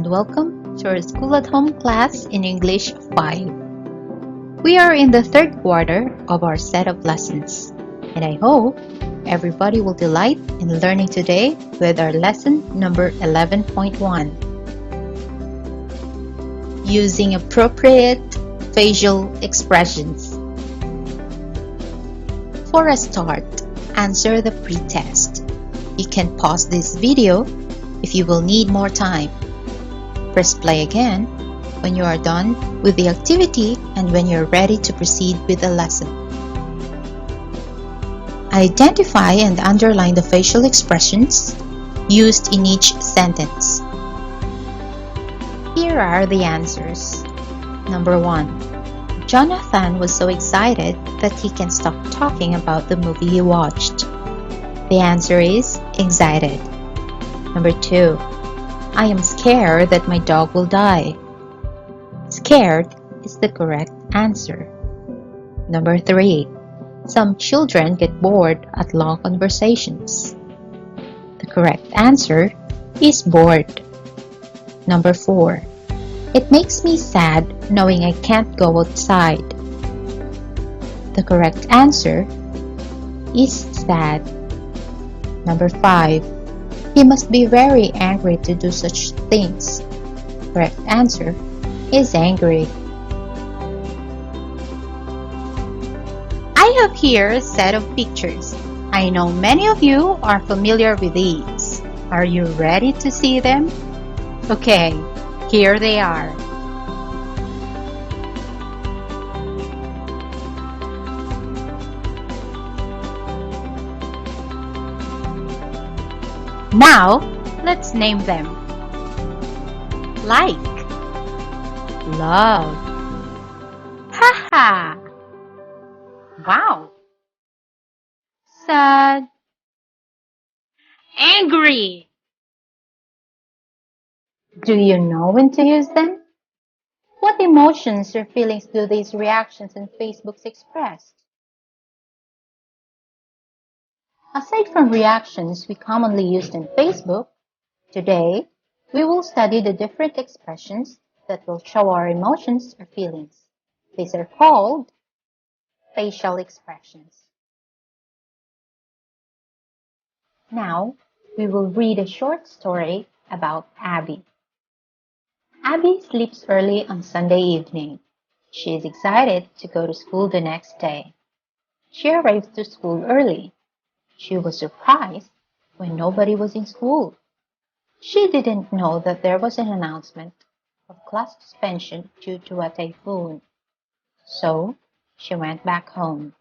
and welcome to our School at Home class in English 5. We are in the third quarter of our set of lessons, and I hope everybody will delight in learning today with our lesson number 11.1. Using appropriate facial expressions. For a start, answer the pre-test. You can pause this video if you will need more time. Press play again when you are done with the activity and when you're ready to proceed with the lesson. Identify and underline the facial expressions used in each sentence. Here are the answers. Number 1. Jonathan was so excited that he can't stop talking about the movie he watched. The answer is excited. Number 2. I am scared that my dog will die. Scared is the correct answer. Number 3. Some children get bored at long conversations. The correct answer is bored. Number 4. It makes me sad knowing I can't go outside. The correct answer is sad. Number 5. He must be very angry to do such things. Correct answer is angry. I have here a set of pictures. I know many of you are familiar with these. Are you ready to see them? Okay, here they are. Now, let's name them. Like, love, haha, wow, sad, angry. Do you know when to use them? What emotions or feelings do these reactions and Facebooks express? Aside from reactions we commonly use in Facebook, today we will study the different expressions that will show our emotions or feelings. These are called facial expressions. Now, we will read a short story about Abby. Abby sleeps early on Sunday evening. She is excited to go to school the next day. She arrives to school early. She was surprised when nobody was in school. She didn't know that there was an announcement of class suspension due to a typhoon. So, she went back home.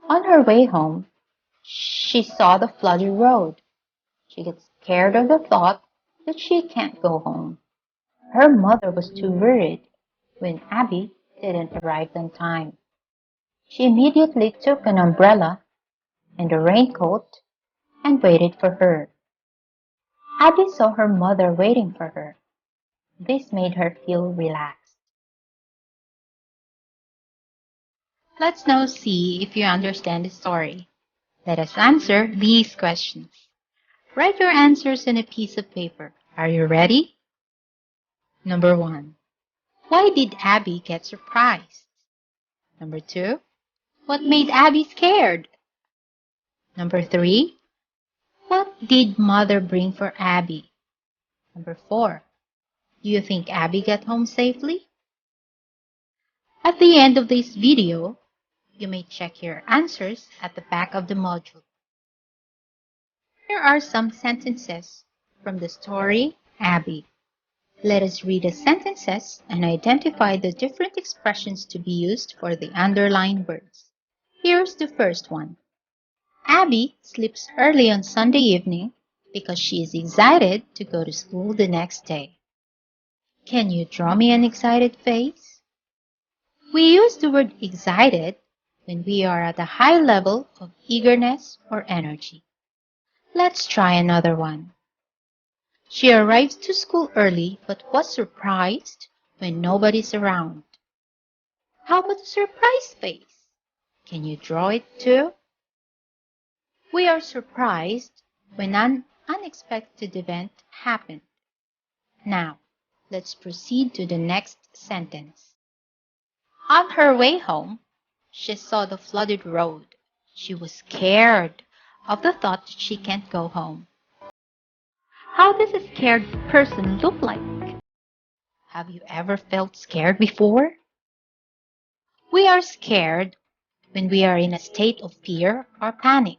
On her way home, she saw the flooded road. She gets scared of the thought that she can't go home. Her mother was too worried when Abby didn't arrive on time. She immediately took an umbrella and a raincoat and waited for her. Abby saw her mother waiting for her. This made her feel relaxed. Let's now see if you understand the story. Let us answer these questions. Write your answers on a piece of paper. Are you ready? Number 1. Why did Abby get surprised? Number 2. What made Abby scared? Number 3. What did mother bring for Abby? Number 4. Do you think Abby got home safely? At the end of this video, you may check your answers at the back of the module. Here are some sentences from the story Abby. Let us read the sentences and identify the different expressions to be used for the underlined words. Here's the first one. Abby sleeps early on Sunday evening because she is excited to go to school the next day. Can you draw me an excited face? We use the word excited when we are at a high level of eagerness or energy. Let's try another one. She arrives to school early but was surprised when nobody's around. How about a surprise face? Can you draw it too? We are surprised when an unexpected event happened. Now, let's proceed to the next sentence. On her way home, she saw the flooded road. She was scared of the thought that she can't go home. How does a scared person look like? Have you ever felt scared before? We are scared when we are in a state of fear or panic.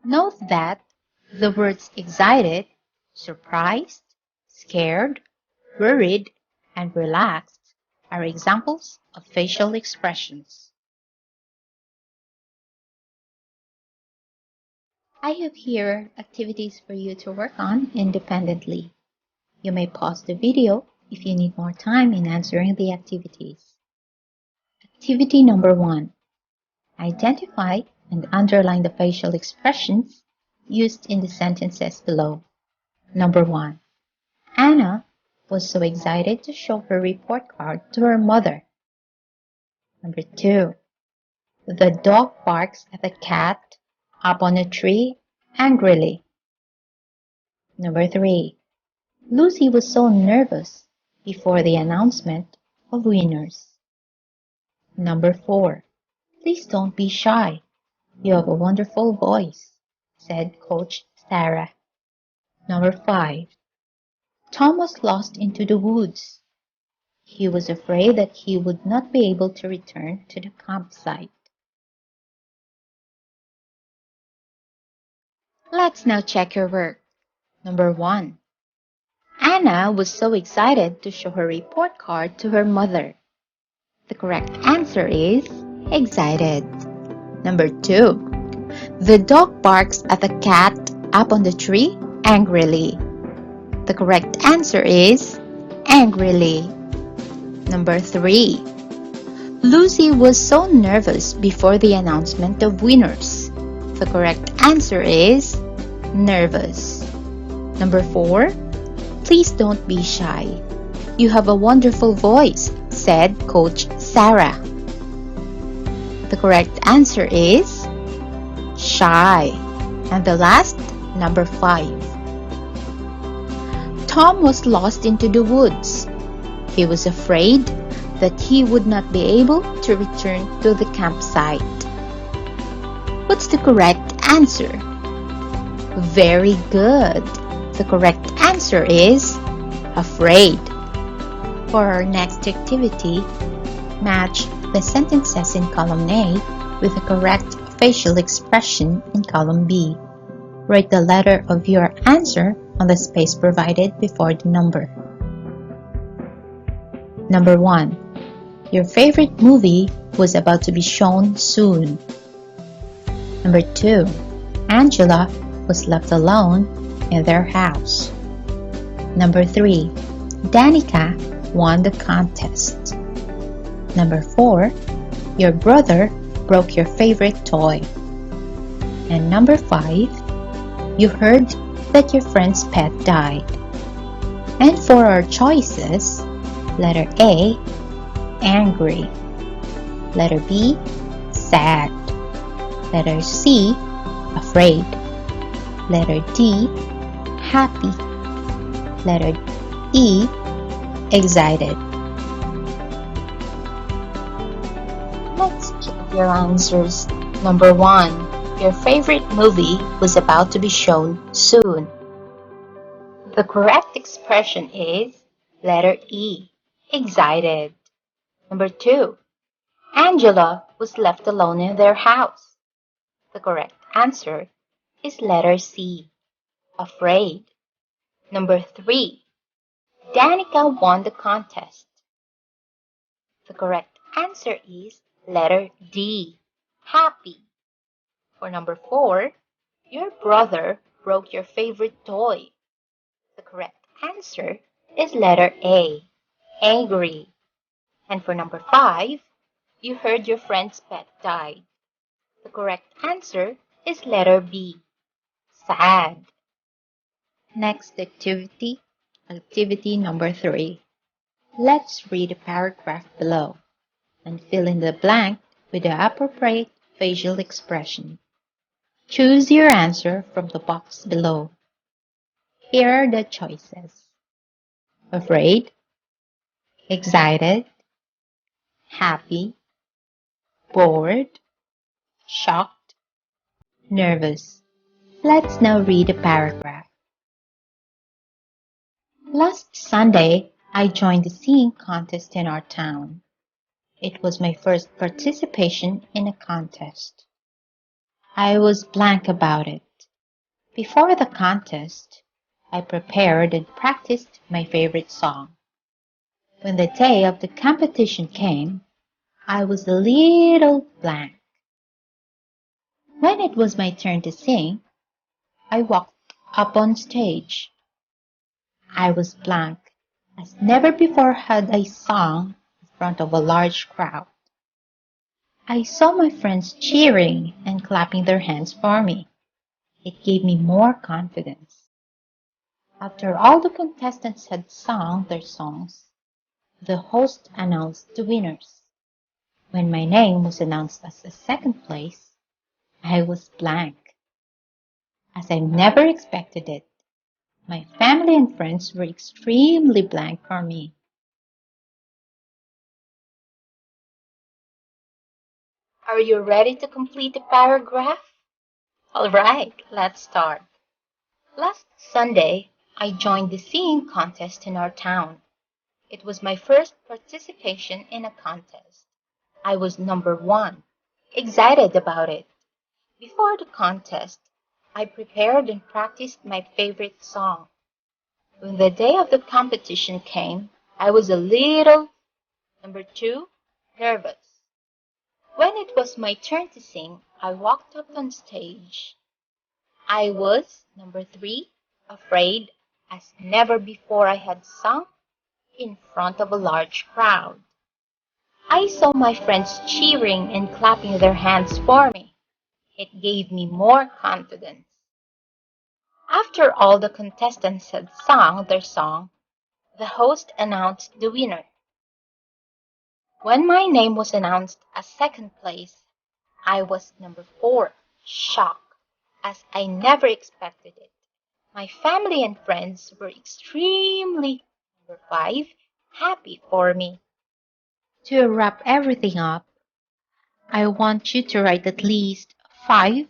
Note that the words excited, surprised, scared, worried, and relaxed are examples of facial expressions. I have here activities for you to work on independently. You may pause the video if you need more time in answering the activities. Activity number 1. Identify and underline the facial expressions used in the sentences below. Number 1. Anna was so excited to show her report card to her mother. Number 2. The dog barks at the cat up on a tree angrily. Number 3. Lucy was so nervous before the announcement of winners. Number 4. Please don't be shy. You have a wonderful voice, said Coach Sarah. Number 5. Tom was lost into the woods. He was afraid that he would not be able to return to the campsite. Let's now check your work. Number 1. Anna was so excited to show her report card to her mother. The correct answer is excited. Number 2. The dog barks at the cat up on the tree angrily. The correct answer is angrily. Number 3. Lucy was so nervous before the announcement of winners. The correct answer is nervous. Number 4. Please don't be shy. You have a wonderful voice, said Coach Sarah. The correct answer is shy. And the last, number 5. Tom was lost into the woods. He was afraid that he would not be able to return to the campsite. What's the correct answer? Very good. The correct answer is afraid. For our next activity, match the sentences in column A with the correct facial expression in column B. Write the letter of your answer on the space provided before the number. Number 1. Your favorite movie was about to be shown soon. Number 2. Angela was left alone in their house. Number 3. Danica won the contest. Number 4. Your brother broke your favorite toy. And number 5. You heard that your friend's pet died. And for our choices, letter A, angry. Letter B, sad. Letter C, afraid. Letter D, happy. Letter E, excited. Let's check your answers. Number 1. Your favorite movie was about to be shown soon. The correct expression is letter E, excited. Number 2. Angela was left alone in their house. The correct answer is letter C, afraid. Number 3. Danica won the contest. The correct answer is letter D, happy. For number 4, your brother broke your favorite toy. The correct answer is letter A, angry. And for number 5, you heard your friend's pet died. The correct answer is letter B, sad. Next activity, activity number 3. Let's read the paragraph below and fill in the blank with the appropriate facial expression. Choose your answer from the box below. Here are the choices. Afraid, excited, happy, bored, shocked, nervous. Let's now read the paragraph. Last Sunday, I joined the singing contest in our town. It was my first participation in a contest. I was blank about it. Before the contest, I prepared and practiced my favorite song. When the day of the competition came, I was a little blank. When it was my turn to sing, I walked up on stage. I was blank, as never before had I sung in front of a large crowd. I saw my friends cheering and clapping their hands for me. It gave me more confidence. After all the contestants had sung their songs, the host announced the winners. When my name was announced as a second place, I was blank. As I never expected it, my family and friends were extremely blank for me. Are you ready to complete the paragraph? All right, let's start. Last Sunday, I joined the singing contest in our town. It was my first participation in a contest. I was number 1, excited about it. Before the contest, I prepared and practiced my favorite song. When the day of the competition came, I was a little, number 2, nervous. When it was my turn to sing, I walked up on stage. I was, number 3, afraid, as never before I had sung in front of a large crowd. I saw my friends cheering and clapping their hands for me. It gave me more confidence. After all the contestants had sung their song, the host announced the winner. When my name was announced as second place, I was number 4, shocked, as I never expected it. My family and friends were extremely, number 5, happy for me. To wrap everything up, I want you to write at least 5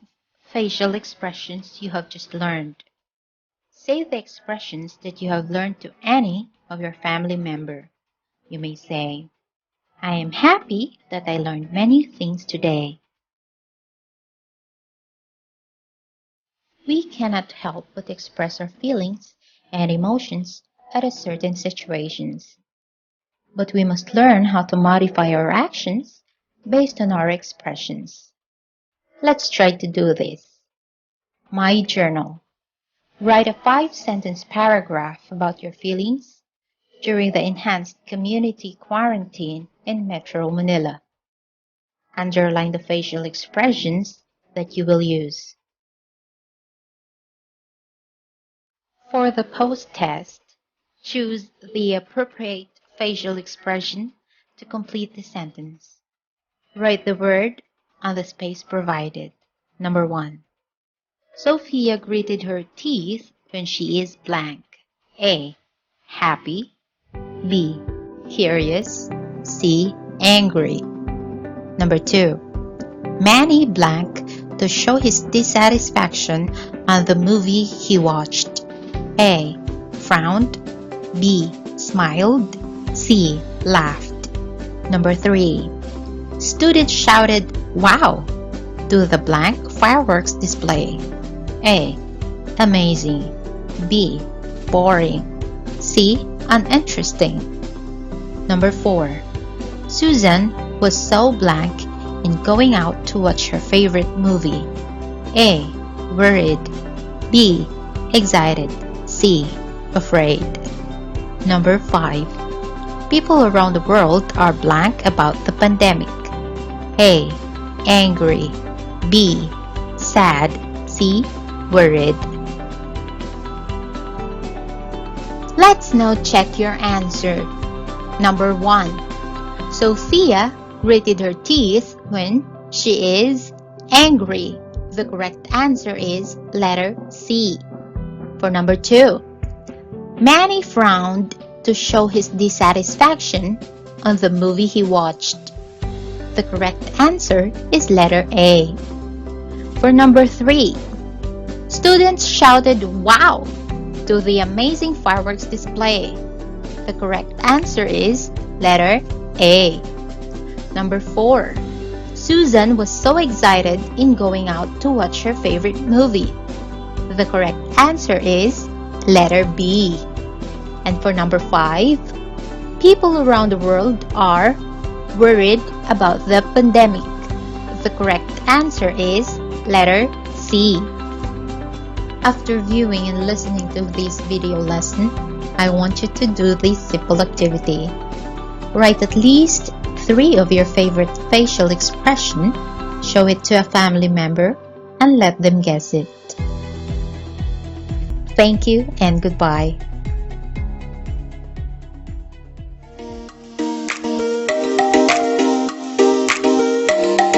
facial expressions you have just learned. Say the expressions that you have learned to any of your family member. You may say, I am happy that I learned many things today. We cannot help but express our feelings and emotions at a certain situations. But we must learn how to modify our actions based on our expressions. Let's try to do this. My journal. Write a 5-sentence paragraph about your feelings during the enhanced community quarantine in Metro Manila. Underline the facial expressions that you will use. For the post-test, choose the appropriate facial expression to complete the sentence. Write the word on the space provided. Number 1. Sophia gritted her teeth when she is blank. A. Happy. B. Curious. C. Angry. Number 2. Manny blank to show his dissatisfaction on the movie he watched. A. Frowned. B. Smiled. C. Laughed. Number 3. Students shouted, "Wow!" to the blank fireworks display. A. Amazing. B. Boring. C. Uninteresting. Number 4. Susan was so blank in going out to watch her favorite movie. A. Worried. B. Excited. C. Afraid. Number 5. People around the world are blank about the pandemic. A. Angry. B. Sad. C. Worried. Let's now check your answer. Number 1. Sophia gritted her teeth when she is angry. The correct answer is letter C. For number 2, Manny frowned to show his dissatisfaction on the movie he watched. The correct answer is letter A. For number 3, students shouted "Wow!" to the amazing fireworks display. The correct answer is letter A. Number 4, Susan was so excited in going out to watch her favorite movie. The correct answer is letter B. And for number 5, people around the world are worried about the pandemic. The correct answer is letter C. After viewing and listening to this video lesson, I want you to do this simple activity. Write at least 3 of your favorite facial expression, show it to a family member, and let them guess it. Thank you and goodbye.